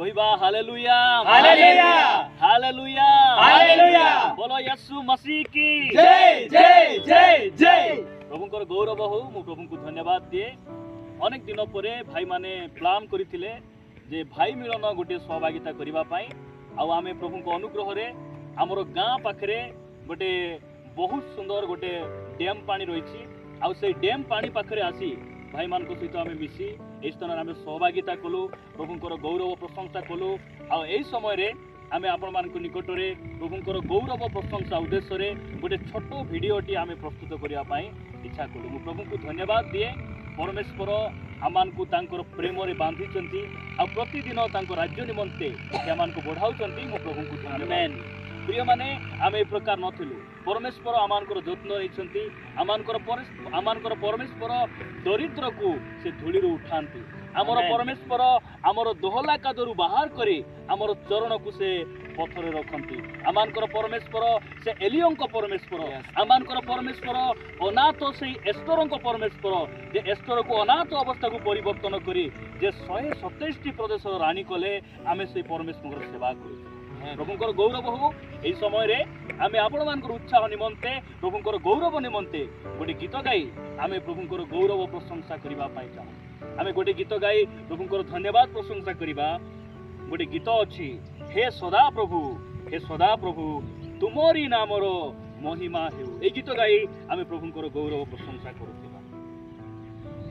কহিবা hallelujah hallelujah hallelujah hallelujah बोलो यीशु मसीह की जय जय जय जय प्रभुंकर गौरव हो मु प्रभु को धन्यवाद दिए अनेक दिन पर भाई माने प्लान करथिले जे भाई मिलन गोटे सहभागिता करबा पई आ आमे प्रभु को अनुग्रह रे हमर गां पाखरे गोटे बहुत सुंदर गोटे डैम पानी रही आ से डैम पानी पाखरे आसी भाई मान सहित आम मिसी ए स्थान आम सहभागिता कलु प्रभुंकर गौरव प्रशंसा कलु आ समय रे आमे आपण मान निकट में प्रभुंकर गौरव प्रशंसा उद्देश्य गोटे छोट भिडटी आम प्रस्तुत करने इच्छा कलु मु प्रभु को धन्यवाद दिए परमेश्वर आमान को तांकर प्रेम रे बांधी आ प्रतिदिन राज्य निमंते से बढ़ाऊँ मु प्रभु को धन्यवाद प्रिय माने आम ए प्रकार नथिलु परमेश्वर आमानकर जत्न नहीं आमानकर परमेश्वर दरिद्र को से धूली उठाती आमर परमेश्वर आमर दोहला कादरू बाहर करी आमर चरण को से पथरे रखती आमानकर परमेश्वर से एलियंक परमेश्वर आमानकर परमेश्वर अनाथ से एस्टरंक परमेश्वर जे एस्टर को अनाथ अवस्था को परिवर्तन करी जे 127 प्रदेश राणी कले आमे से परमेश्वर सेवा करू प्रभुंकर गौरव हो यही समय रे आमे आपण मानकर उत्साह निमंते प्रभुंकर गौरव निमंते गोटे गीत गाई आमे प्रभुंकर गौरव प्रशंसा करबा पाई चाहू आमे गोटे गीत गाई प्रभुंकर धन्यवाद प्रशंसा करबा गोटे गीत अछि हे सदा प्रभु तुमरी नामर महिमा हेउ ए गीत गाई आमे प्रभुंकर गौरव प्रशंसा करूतिबा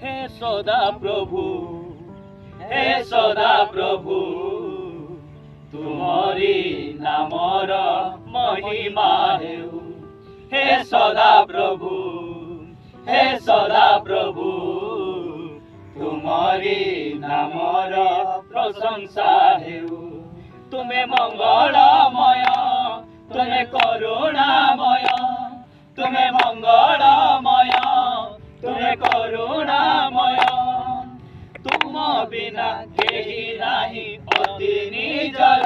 हे सदा प्रभु तुमरी नामर महिमा हेउ हे सदा प्रभु तुमरी नामर प्रशंसा हेउ तुमे मंगलमय तुमे करुणामय तुमे मंगलमय तुमे करुणामय तुम बिना केही नाही अति निजर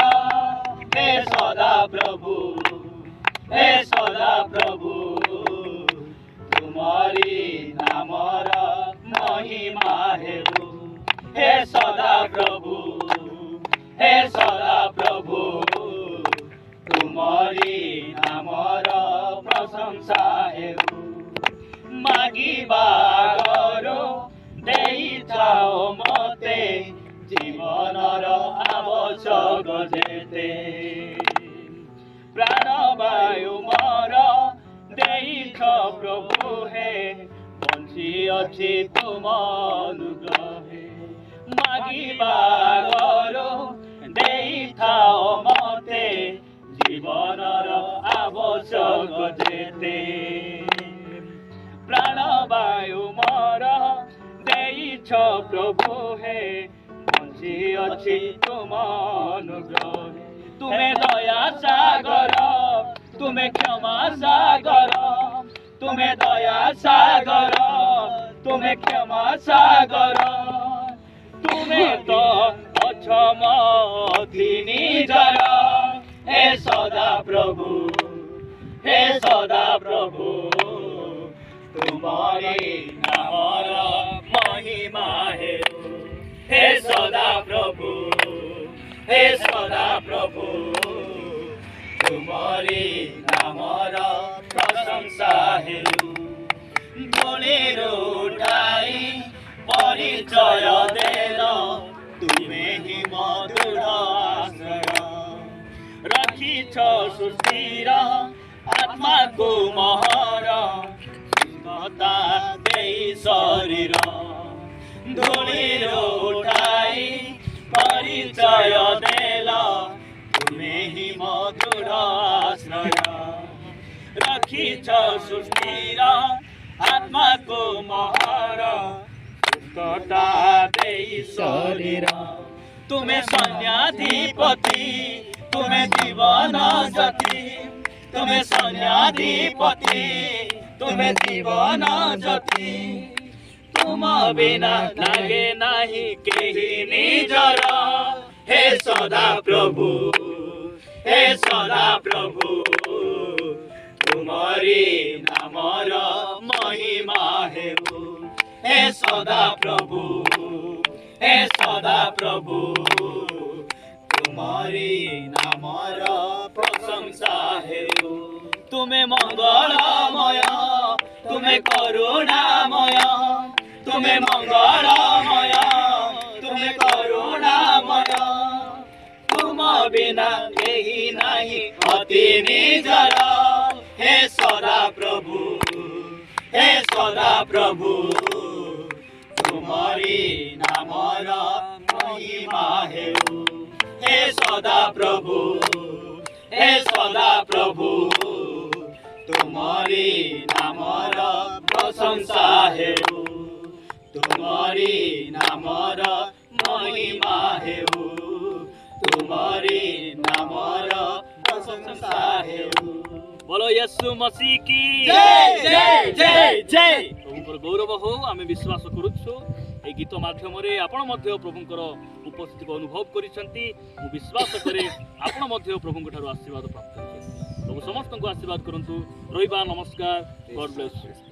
हे सदा प्रभु तुमरी नामर महिमा हेउ हे सदा प्रभु तुमरी नामर प्रशंसा हेउ मागिबा गरो देई जाओ मते जीवनर आवश्यक जेते प्राणवायु मोर देख प्रभु हे बंची अछि तुम अनुग्रहे मागिबा गरो देई थाओ मते जीवनर आवश्यक जेते प्राणवायु मोर देइछ प्रभु हे बंची अछि तुम अनुग्रहे तुमे दया सागर तुमे क्षमा सागर तुमे दया सागर तुमे क्षमा सागर तुमे तो अक्षम निजर हे सदा प्रभु तुमरी नामर महिमा हेउ हे सदा प्रभु तुमरी नामर प्रशंसा हेउ बलिर उठाई परिचय देल तुमे ही मधुर आश्रय रखिछ सुस्थिर आत्मा को महर सुंदरता देई शरीर धूलिर उठाई परिचय देल तुमे ही मधुर आश्रय रखिछ सुस्थिर आत्मा को महर सुंदरता देई शरीर तुमे सैन्याधिपति तुमे जीवन ज्योति तुमे सैन्याधिपति तुमे जीवन ज्योति तुम बिना लागे नाही केही निजर हे सदा प्रभु तुमरी नामर महिमा हेउ हे सदा प्रभु ତୁମରି ନାମର ପ୍ରଶଂସା ହେଉ। ତୁମେ ମଙ୍ଗଳମୟ, ତୁମେ କରୁଣାମୟ, ତୁମେ ମଙ୍ଗଳମୟ, ତୁମେ କରୁଣାମୟ। ତୁମ ବିନା କେହି ନାହିଁ ଅତି ନିଜର। ହେ ସଦା ପ୍ରଭୁ, ହେ ସଦା ପ୍ରଭୁ, ତୁମରି ନାମର ମହିମା ହେଉ। ହେ ସଦା ପ୍ରଭୁ, ହେ ସଦା ପ୍ରଭୁ, ତୁମରି ନାମର ପ୍ରଶଂସା ହେଉ। ତୁମରି ନାମର ମହିମା ହେଉ। ତୁମରି ନାମର ପ୍ରଶଂସା ହେଉ। बोलो यीशु मसीह की जय जय जय जय। प्रभुଙ୍କର ଗୌରବ ହଉ। ଆମେ ବିଶ୍ୱାସ କରୁଛୁ এই ଗୀତ ମାଧ୍ୟମରେ ଆପଣ ମଧ୍ୟ ପ୍ରଭୁଙ୍କର ଉପସ୍ଥିତିକୁ ଅନୁଭବ କରିଛନ୍ତି। ମୁଁ ବିଶ୍ୱାସ କରେ ଆପଣ ମଧ୍ୟ ପ୍ରଭୁଙ୍କ ଠାରୁ ଆଶୀର୍ବାଦ ପ୍ରାପ୍ତ କରିବେ। ପ୍ରଭୁ ସମସ୍ତଙ୍କୁ ଆଶୀର୍ବାଦ କରନ୍ତୁ। ରହିବା, ନମସ୍କାର। ଗଡ୍ ବ୍ଲେସ୍।